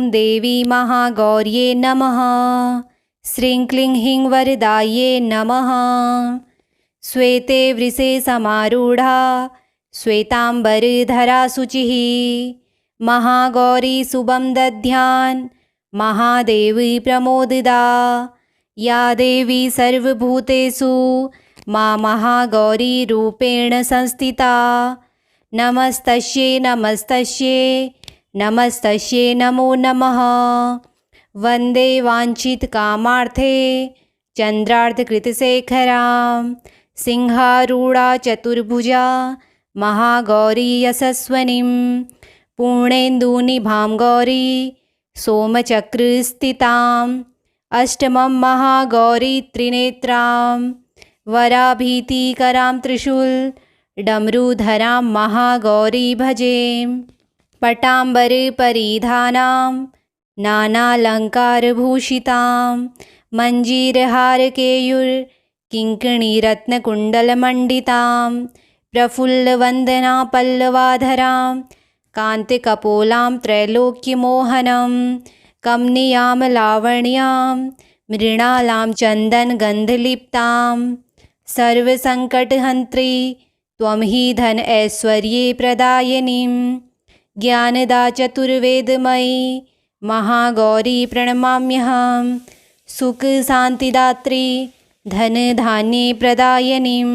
ॐ देवी महागौर्ये नमः। श्रीं क्लीं हीं वरदायै नमः। श्वेते वृषे समारूढा श्वेताम्बरधरा शुचिः महागौरी शुभं दद्यान् महादेवी प्रमोदिता। या देवी सर्वभूतेषु मा महागौरी रूपेण संस्थिता। नमस्तस्यै नमस्तस्यै नमस्तस्यै नमो नमः। वन्दे वाञ्छितकामार्थे चन्द्रार्धकृतशेखरां सिंहारूढा चतुर्भुजा महागौरी यशस्विनीं पूर्णेन्दुनिभां गौरी सोमचक्रस्थिताम् अष्टमं महागौरी त्रिनेत्रां वराभीतिकरां त्रिशूलडमरुधरां महागौरी भजे। पटाम्बरपरिधानां नानालङ्कारभूषितां मञ्जीरहारकेयूरकिङ्किणीरत्नकुण्डलमण्डितां प्रफुल्लवन्दना पल्लवाधरां कान्तिकपोलां त्रैलोक्यमोहनं कमनीयां लावण्यां मृणालां चन्दनगन्धलिप्तां सर्वसङ्कटहन्त्री त्वं हि धन ऐश्वर्ये प्रदायिनीं ज्ञानदा चतुर्वेदमयी महागौरी प्रणमाम्यहं। सुखशान्तिदात्री धनधान्ये प्रदायिनीं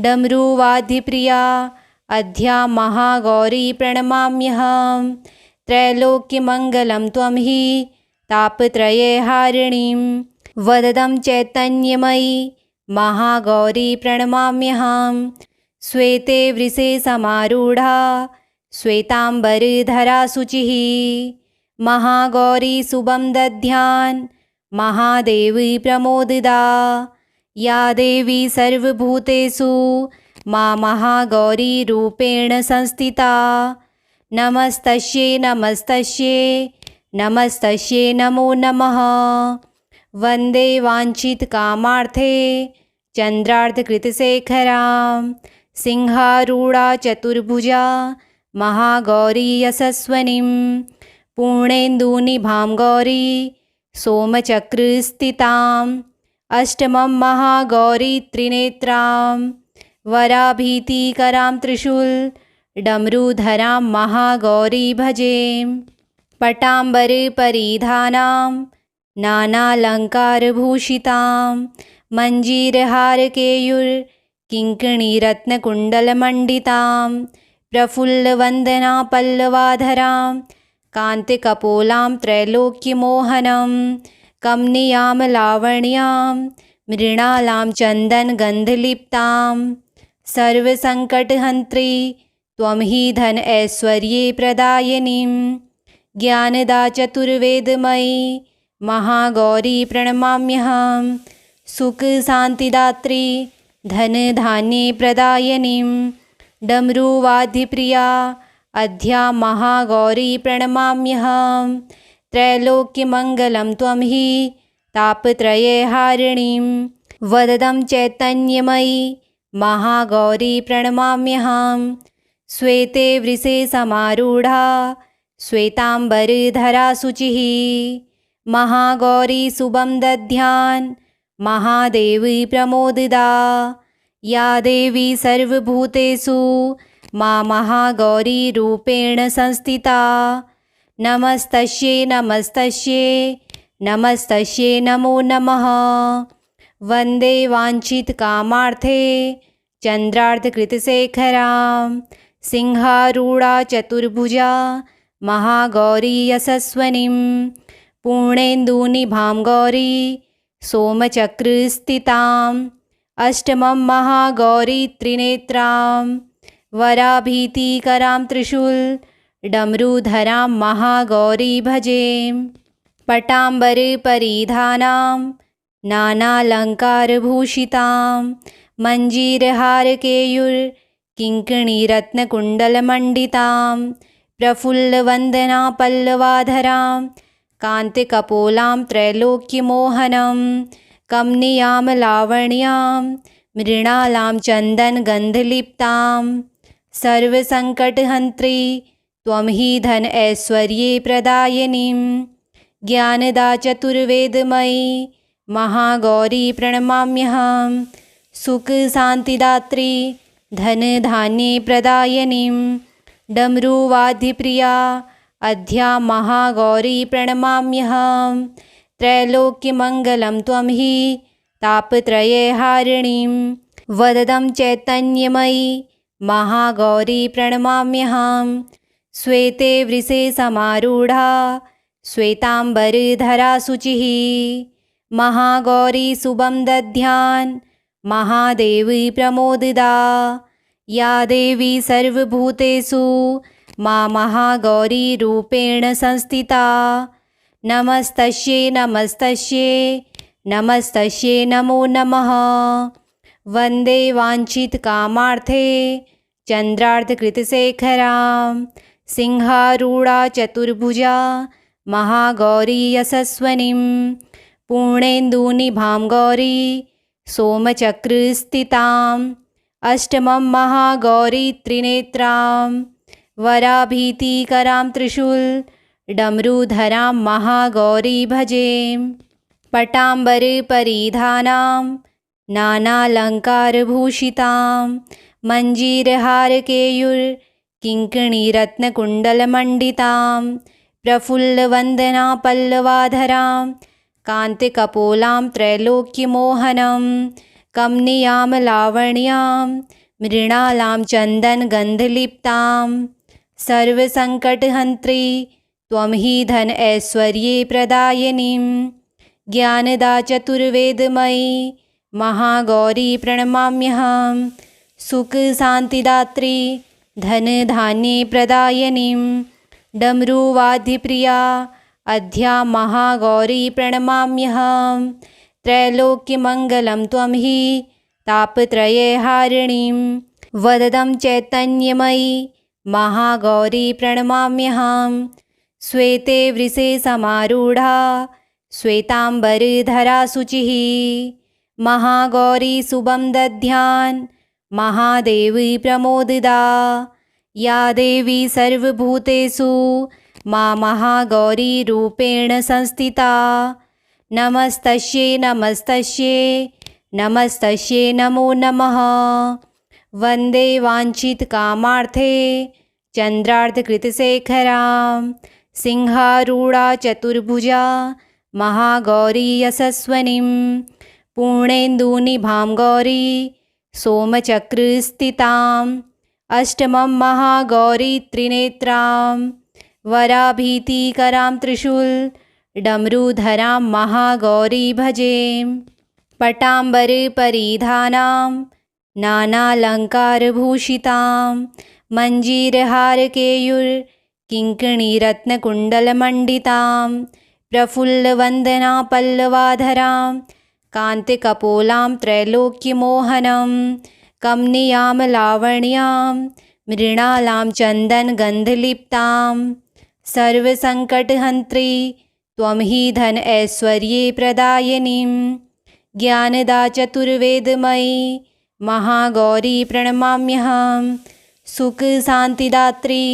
डमरुवाद्यप्रिया अध्या महागौरी प्रणमाम्यहं। त्रैलोक्यमङ्गलं त्वं हि तापत्रयहारिणीं वददं चैतन्यमयी महागौरी प्रणमाम्यहं। श्वेते वृषे समारूढा श्वेताम्बरधरा शुचिः महागौरी शुभं दद्यान् महादेवी प्रमोदिता। या देवी सर्वभूतेषु मा महागौरी रूपेण संस्थिता। नमस्तस्यै नमस्तस्यै नमस्तस्यै नमो नमः। वन्दे वाञ्छितकामार्थे चन्द्रार्धकृतशेखरां सिंहारूढा चतुर्भुजा महागौरी यशस्विनीं पूर्णेन्दुनिभां गौरी सोमचक्रस्थिताम् अष्टमं महागौरी त्रिनेत्रां वराभीतिकरां त्रिशूलडमरुधरां महागौरी भजे। पटाम्बरपरिधानां नानालङ्कारभूषितां मञ्जीरहारकेयूरकिङ्किणीरत्नकुण्डलमण्डितां प्रफुल्लवन्दना पल्लवाधरां कान्तिकपोलां त्रैलोक्यमोहनं कमनीयां लावण्यां मृणालां चन्दनगन्धलिप्तां सर्वसङ्कटहन्त्री त्वं हि धन ऐश्वर्ये प्रदायिनीं ज्ञानदा चतुर्वेदमयी महागौरी प्रणमाम्यहं। सुखशान्तिदात्री धनधान्ये प्रदायिनीं डमरुवाद्यप्रिया अध्या महागौरी प्रणमाम्यहं। त्रैलोक्यमङ्गलं त्वं हि तापत्रयहारिणीं वददं चैतन्यमयी महागौरी प्रणमाम्यहं। श्वेते वृषे समारूढा श्वेताम्बरधरा शुचिः महागौरी शुभं दद्यान् महादेवी प्रमोदिता। या देवी सर्वभूतेषु मा महागौरी रूपेण संस्थिता। नमस्तस्यै नमस्तस्यै नमस्तस्यै नमो नमः। वन्दे वाञ्छितकामार्थे चन्द्रार्धकृतशेखरां सिंहारूढा चतुर्भुजा महागौरी यशस्विनीं पूर्णेन्दुनिभां गौरी सोमचक्रस्थिताम् अष्टमं महागौरी त्रिनेत्रां वराभीतिकरां त्रिशूलडमरुधरां महागौरी भजे। पटाम्बरपरिधानां नानालङ्कारभूषितां मञ्जीरहारकेयूरकिङ्किणीरत्नकुण्डलमण्डितां प्रफुल्लवन्दना पल्लवाधरां कान्तिकपोलां त्रैलोक्यमोहनं कमनीयां लावण्यां मृणालां चन्दनगन्धलिप्तां सर्वसङ्कटहन्त्री त्वं हि धन ऐश्वर्ये प्रदायिनीं ज्ञानदा चतुर्वेदमयी महागौरी प्रणमाम्यहं सुखशान्तिदात्री धनधान्ये प्रदायिनीं डमरुवाद्यप्रिया अध्या महागौरी प्रणमाम्यहं त्रैलोक्यमङ्गलं त्वं हि तापत्रयहारिणीं वददं चैतन्यमयी महागौरी प्रणमाम्यहं श्वेते वृषे समारूढा श्वेताम्बरधरा शुचिः महागौरी शुभं दध्यान् महादेवी प्रमोदिता या देवी सर्वभूतेषु मा महागौरी रूपेण संस्थिता नमस्तस्यै नमस्तस्यै नमस्तस्यै नमो नमः वन्दे वाञ्छितकामार्थे चन्द्रार्धकृतशेखरां सिंहारूढा चतुर्भुजा महागौरी यशस्विनीं पूर्णेन्दुनिभां गौरी सोमचक्रस्थिताम् अष्टमं महागौरी त्रिनेत्रां वराभीतिकरां त्रिशूलडमरुधरां महागौरी भजे पटाम्बरपरिधानां नानालङ्कारभूषितां मञ्जीरहारकेयूरकिङ्किणीरत्नकुण्डलमण्डितां प्रफुल्लवन्दनापल्लवाधरां कान्तिकपोलां त्रैलोक्यमोहनं कमनीयां लावण्यां मृणालां चन्दनगन्धलिप्तां सर्वसङ्कटहन्त्री त्वं हि धन ऐश्वर्ये प्रदायिनीं ज्ञानदा चतुर्वेदमयी महागौरी प्रणमाम्यहं सुखशान्तिदात्री धनधान्ये प्रदायिनीं डमरुवाद्यप्रिया अध्या महागौरी प्रणमाम्यहं त्रैलोक्यमङ्गलं त्वं हि तापत्रयहारिणीं वददं चैतन्यमयी महागौरी प्रणमाम्यहं श्वेते वृषे समारूढा श्वेताम्बरधरा शुचिः महागौरी शुभं दध्यान् महादेवी प्रमोदिता या देवी सर्वभूतेषु मा महागौरी रूपेण संस्थिता नमस्तस्यै नमस्तस्यै नमस्तस्यै नमो नमः वन्दे वाञ्छितकामार्थे चन्द्रार्धकृतशेखरां सिंहारूढा चतुर्भुजा महागौरी यशस्विनीं पूर्णेन्दुनिभां गौरी सोमचक्रस्थिताम् अष्टमं महागौरी त्रिनेत्रां वराभीतिकरां त्रिशूलडमरुधरां महागौरी भजे पटाम्बरपरिधानां नानालङ्कारभूषितां मञ्जीरहारकेयूरकिङ्किणीरत्नकुण्डलमण्डितां प्रफुल्लवन्दनापल्लवाधरां कान्तिकपोलां त्रैलोक्यमोहनं कमनीयां लावण्यां मृणालां चन्दनगन्धलिप्तां सर्वसङ्कटहन्त्री त्वं हि धन ऐश्वर्ये प्रदायिनीं ज्ञानदा चतुर्वेदमयी महागौरी प्रणमाम्यहं सुखशान्तिदात्री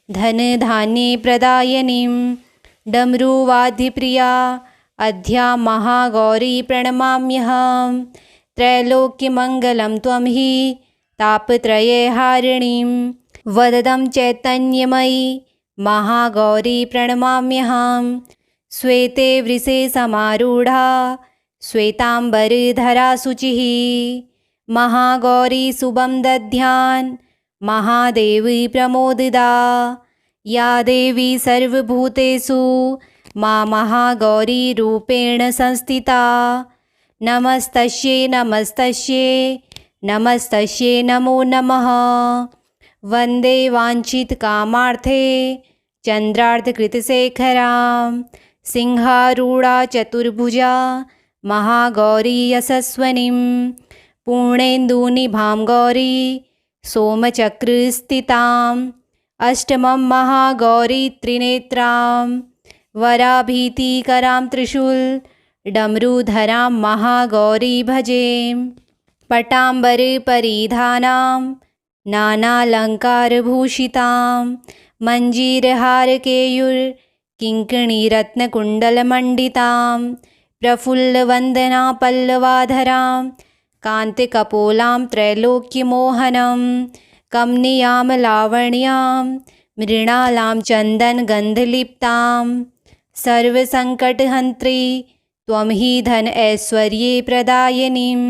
धनधान्ये प्रदायिनीं डमरुवाद्यप्रिया अध्या महागौरी प्रणमाम्यहं त्रैलोक्यमङ्गलं त्वं हि तापत्रयहारिणीं वददं चैतन्यमयी महागौरी प्रणमाम्यहं श्वेते वृषे समारूढा श्वेताम्बरधरा शुचिः महागौरी शुभं दध्यान् महादेवी प्रमोदिता या देवी सर्वभूतेषु मा महागौरी रूपेण संस्थिता नमस्तस्यै नमस्तस्यै नमस्तस्यै नमो नमः वन्दे वाञ्छितकामार्थे चन्द्रार्धकृतशेखरां सिंहारूढा चतुर्भुजा महागौरी यशस्विनीं पूर्णेन्दुनिभां गौरी सोमचक्रस्थिताम् अष्टमं महागौरी त्रिनेत्रां वराभीतिकरां त्रिशूलडमरुधरां महागौरी भजे पटाम्बरपरिधानां नानालङ्कारभूषितां मञ्जीरहारकेयुर्किङ्किणीरत्नकुण्डलमण्डितां प्रफुल्लवन्दनापल्लवाधरां कान्तिकपोलां त्रैलोक्यमोहनं कमनीयां लावण्यां मृणालां चन्दनगन्धलिप्तां सर्वसङ्कटहन्त्री त्वं हि धन ऐश्वर्ये प्रदायिनीं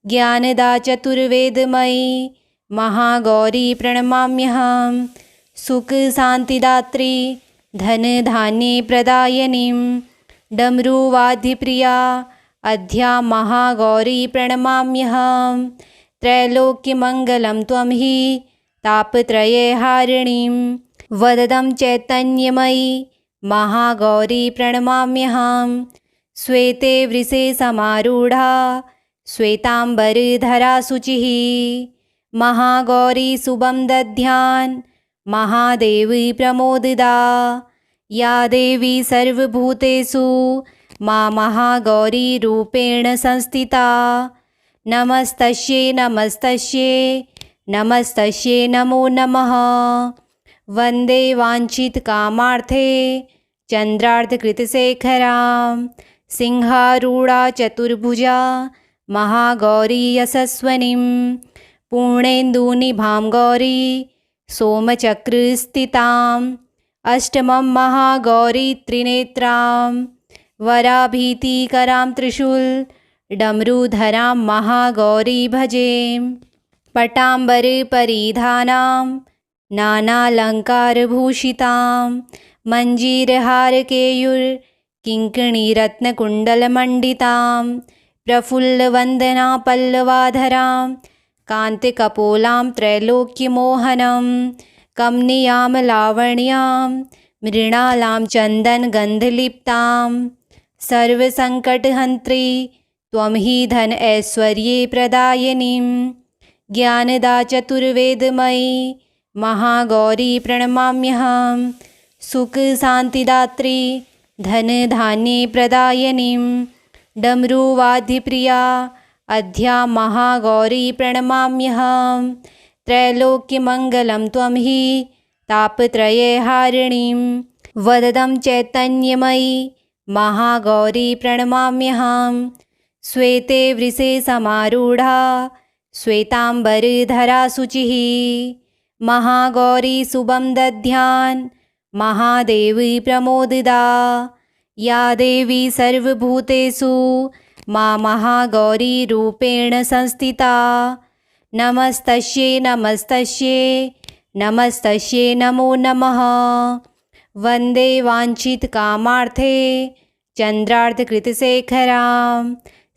ज्ञानदा चतुर्वेदमयी महागौरी प्रणमाम्यहं सुखशान्तिदात्री धनधान्ये प्रदायिनीं डमरुवाद्यप्रिया अध्या महागौरी प्रणमाम्यहं त्रैलोक्यमङ्गलं त्वं हि तापत्रयहारिणीं वददं चैतन्यमयी महागौरी प्रणमाम्यहं श्वेते वृषे समारूढा श्वेताम्बरधरा शुचिः महागौरी शुभं दद्यान् महादेवी प्रमोदिता या देवी सर्वभूतेषु मा महागौरी रूपेण संस्थिता नमस्तस्यै नमस्तस्यै नमस्तस्यै नमो नमः वन्दे वाञ्छितकामार्थे चन्द्रार्धकृतशेखरां सिंहारूढा चतुर्भुजा महागौरी यशस्विनीं पूर्णेन्दुनिभां गौरी सोमचक्रस्थिताम् अष्टमं महागौरी त्रिनेत्रां वराभीतिकरां त्रिशूलडमरुधरां महागौरी भजे पटाम्बरपरिधानां नानालङ्कारभूषितां मञ्जीरहारकेयुर्किङ्किणीरत्नकुण्डलमण्डितां प्रफुल्लवन्दनापल्लवाधरां कान्तिकपोलां त्रैलोक्यमोहनं कमनीयां लावण्यां मृणालां चन्दनगन्धलिप्तां सर्वसङ्कटहन्त्री त्वं हि धन ऐश्वर्ये प्रदायिनीं ज्ञानदा चतुर्वेदमयी महागौरी प्रणमाम्यहं सुखशान्तिदात्री धनधान्ये प्रदायिनीं डमरुवाद्यप्रिया अध्या महागौरी प्रणमाम्यहं त्रैलोक्यमङ्गलं त्वं हि तापत्रयहारिणीं वददं चैतन्यमयी महागौरी प्रणमाम्यहं श्वेते वृषे समारूढा श्वेताम्बरधरा शुचिः महागौरी शुभं दद्यान् महादेवी प्रमोदिता या देवी सर्वभूतेषु मा महागौरी रूपेण संस्थिता नमस्तस्यै नमस्तस्यै नमस्तस्यै नमो नमः वन्दे वाञ्छितकामार्थे चन्द्रार्धकृतशेखरां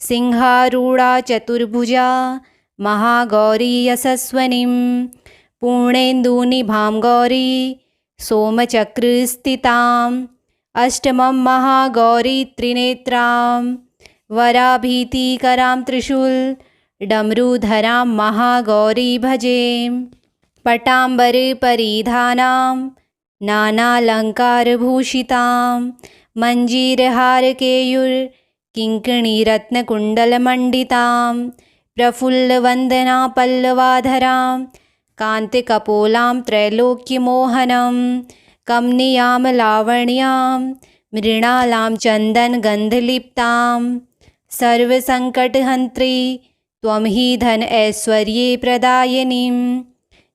सिंहारूढा चतुर्भुजा महागौरी यशस्विनीं पूर्णेन्दुनिभां गौरी सोमचक्रस्थिताम् अष्टमं महागौरी त्रिनेत्रां वराभीतिकरां त्रिशूलडमरुधरां महागौरी भजे पटाम्बरपरिधानां नानालङ्कारभूषितां मञ्जीरहारकेयुर्किङ्किणीरत्नकुण्डलमण्डितां प्रफुल्लवन्दनापल्लवाधरां कान्तिकपोलां त्रैलोक्यमोहनं कमनीयां लावण्यां मृणालां चन्दनगन्धलिप्तां सर्वसङ्कटहन्त्री त्वं हि धन ऐश्वर्ये प्रदायिनीं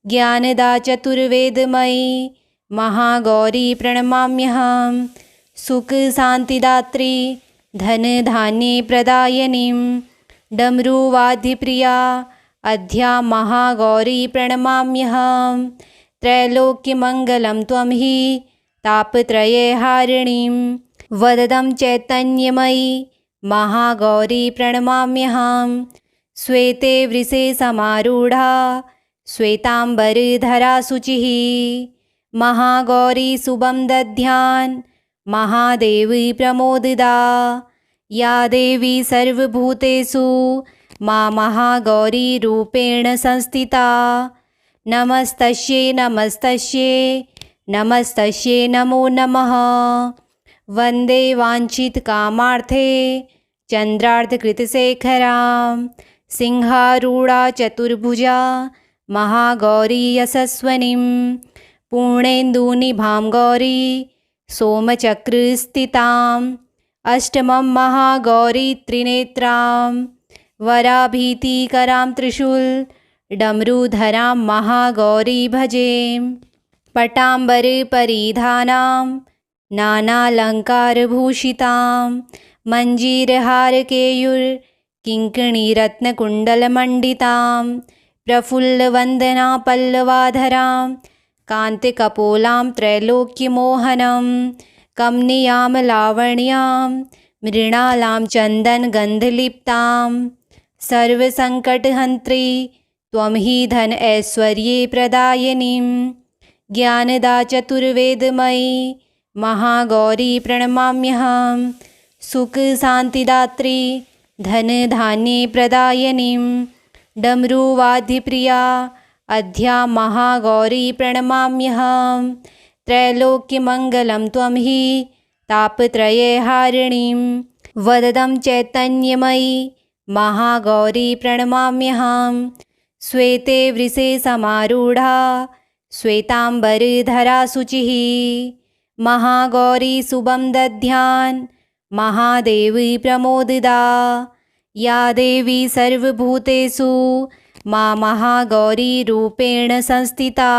ज्ञानदा चतुर्वेदमयी महागौरी प्रणमाम्यहं सुखशान्तिदात्री धनधान्ये प्रदायिनीं डमरुवाद्यप्रिया अध्या महागौरी प्रणमाम्यहं त्रैलोक्यमङ्गलं त्वं हि तापत्रयहारिणीं वददं चैतन्यमयी महागौरी प्रणमाम्यहं श्वेते वृषे समारूढा श्वेताम्बरधरा शुचिः महागौरी शुभं दद्यान् महादेवी प्रमोदिता या देवी सर्वभूतेषु मा महागौरी रूपेण संस्थिता नमस्तस्यै नमस्तस्यै नमस्तस्यै नमो नमः वन्दे वाञ्छितकामार्थे चन्द्रार्धकृतशेखरां सिंहारूढा चतुर्भुजा महागौरी यशस्विनीं पूर्णेन्दुनिभां गौरी सोमचक्रस्थिताम् अष्टमं महागौरी त्रिनेत्रां वराभीतिकरां त्रिशूलडमरूधरां महागौरी भजे। पटाम्बरपरिधानां नानालङ्कारभूषितां मञ्जीरहारकेयूरकिङ्किणीरत्नकुण्डलमण्डितां प्रफुल्लवन्दनापल्लवाधरां कान्तिकपोलां त्रैलोक्यमोहनं कमनीयां लावण्यां मृणालां चन्दनगन्धलिप्तां सर्वसङ्कटहन्त्री त्वं हि धन ऐश्वर्ये प्रदायिनीं ज्ञानदा चतुर्वेदमयी महागौरी प्रणमाम्यहं सुखशान्तिदात्री धनधान्ये प्रदायिनीं डमरुवाद्यप्रिया अध्या महागौरी प्रणमाम्यहं त्रैलोक्यमङ्गलं त्वं हि तापत्रयहारिणीं वददं चैतन्यमयी महागौरी प्रणमाम्यहं श्वेते वृषे समारूढा श्वेताम्बरधरा शुचिः महागौरी शुभं दद्यान् महादेवी प्रमोदिता या देवी सर्वभूतेषु मा महागौरी रूपेण संस्थिता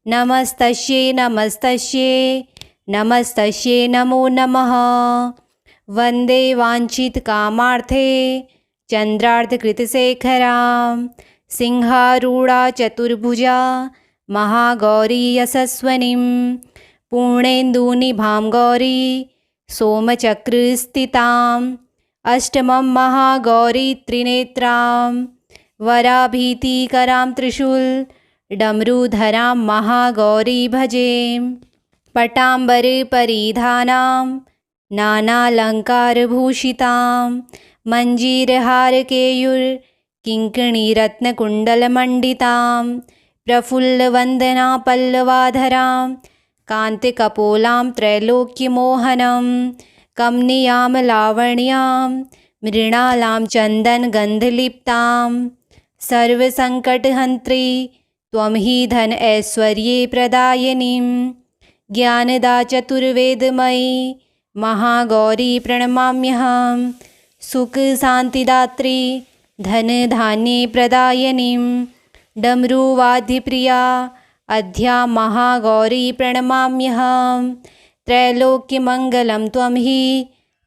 नमस्तस्यै नमस्तस्यै नमस्तस्यै नमो नमः। वन्दे वाञ्छितकामार्थे चन्द्रार्धकृतशेखरां सिंहारूढा चतुर्भुजा महागौरी यशस्विनीं पूर्णेन्दुनिभां गौरी सोमचक्रस्थिताम् अष्टमं महागौरी त्रिनेत्रां वराभीतिकरां त्रिशूलडमरूधरां महागौरी भजे। पटाम्बरपरिधानां नानालङ्कारभूषितां मञ्जीरहारकेयूरकिङ्किणीरत्नकुण्डलमण्डितां प्रफुल्लवन्दनापल्लवाधरां कान्तिकपोलां त्रैलोक्यमोहनं कमनीयां लावण्यां मृणालां चन्दनगन्धलिप्तां सर्वसङ्कटहन्त्री त्वं हि धन ऐश्वर्ये प्रदायिनीं ज्ञानदा चतुर्वेदमयी महागौरी प्रणमाम्यहं सुखशान्तिदात्री धनधान्ये प्रदायिनीं डमरुवाद्यप्रिया अध्या महागौरी प्रणमाम्यहं त्रैलोक्यमङ्गलं त्वं हि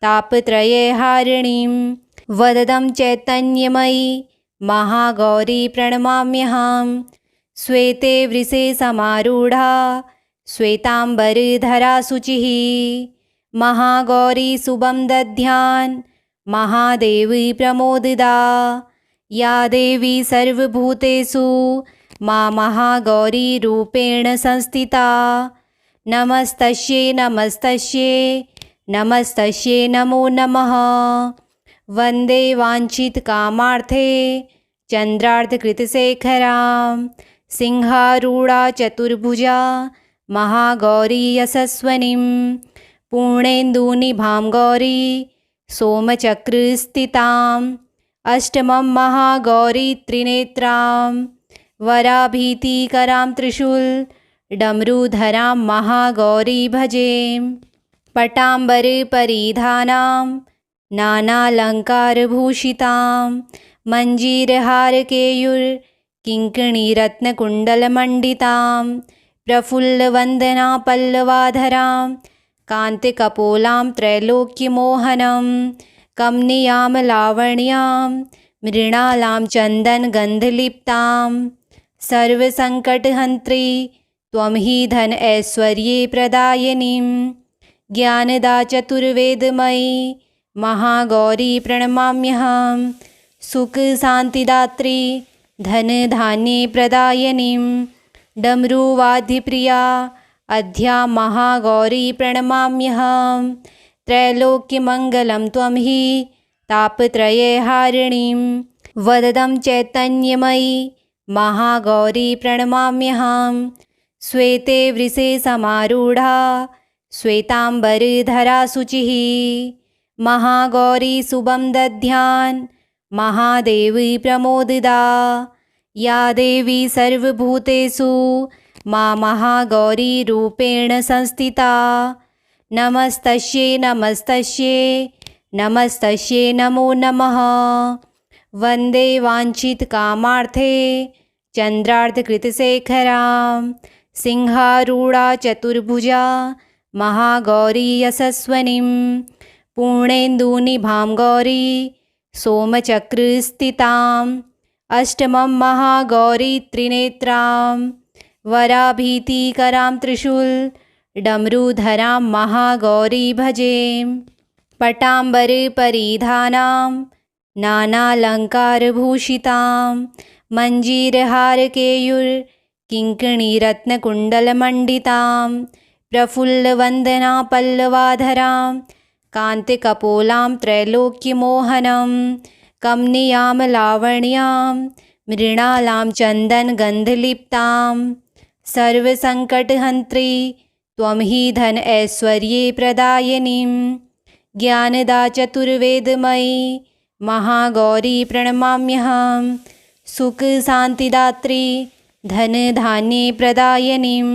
तापत्रयहारिणीं वददं चैतन्यमयी महागौरी प्रणमाम्यहं श्वेते वृषे समारूढा श्वेताम्बरधरा शुचिः महागौरी शुभं दद्यान् महादेवी प्रमोदिता या देवी सर्वभूतेषु मा महागौरी रूपेण संस्थिता नमस्तस्यै नमस्तस्यै नमस्तस्यै नमो नमः। वन्दे वाञ्छितकामार्थे चन्द्रार्धकृतशेखरां सिंहारूढा चतुर्भुजा महागौरी यशस्विनीं पूर्णेन्दुनिभां गौरी सोमचक्रस्थिताम् अष्टमं महागौरी त्रिनेत्रां वराभीतिकरां त्रिशूलडमरूधरां महागौरी भजे। पटाम्बरपरिधानां नानालङ्कारभूषितां मञ्जीरहारकेयूरकिङ्किणीरत्नकुण्डलमण्डितां प्रफुल्लवन्दनापल्लवाधरां कान्तिकपोलां त्रैलोक्यमोहनं कमनीयां लावण्यां मृणालां चन्दनगन्धलिप्तां सर्वसङ्कटहन्त्री त्वं हि धन ऐश्वर्ये प्रदायिनीं ज्ञानदा चतुर्वेदमयी महागौरी प्रणमाम्यहं सुखशान्तिदात्री धनधान्ये प्रदायिनीं डमरुवाद्यप्रिया अध्या महागौरी प्रणमाम्यहं त्रैलोक्यमङ्गलं त्वं हि तापत्रयहारिणीं वददं चैतन्यमयी महागौरी प्रणमाम्यहं श्वेते वृषे समारूढा श्वेताम्बरधरा शुचिः महागौरी शुभं दद्यान् महादेवी प्रमोदिता या देवी सर्वभूतेषु मा महागौरीरूपेण संस्थिता। नमस्तस्यै नमस्तस्यै नमस्तस्यै नमो नमः। वन्दे वाञ्छितकामार्थे चन्द्रार्धकृतशेखरां सिंहारूढा चतुर्भुजा महागौरी यशस्वनीं पूर्णेन्दुनिभां गौरी सोमचक्रस्थिताम् अष्टमं महागौरी त्रिनेत्रां वराभीतिकरां त्रिशूलडमरूधरां महागौरी भजे। पटाम्बरपरिधानां नानालङ्कारभूषितां मञ्जीरहारकेयूरकिङ्किणीरत्नकुण्डलमण्डितां प्रफुल्लवन्दनापल्लवाधरां कान्तिकपोलां त्रैलोक्यमोहनं कमनीयां लावण्यां मृणालां चन्दनगन्धलिप्तां सर्वसङ्कटहन्त्री त्वं हि धन ऐश्वर्ये प्रदायिनीं ज्ञानदा चतुर्वेदमयी महागौरी प्रणमाम्यहं। सुखशान्तिदात्री धनधान्ये प्रदायिनीं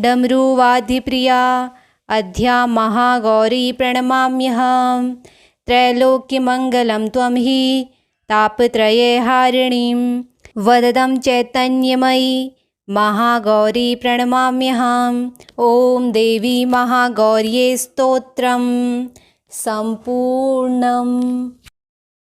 डमरुवाद्यप्रिया अध्या महागौरी प्रणमाम्यहं। त्रैलोक्यमङ्गलं त्वं हि तापत्रयहारिणीं वददं चैतन्यमयी महागौरी प्रणमाम्यहम्। ॐ देवी महागौर्ये स्तोत्रम् सम्पूर्णम्।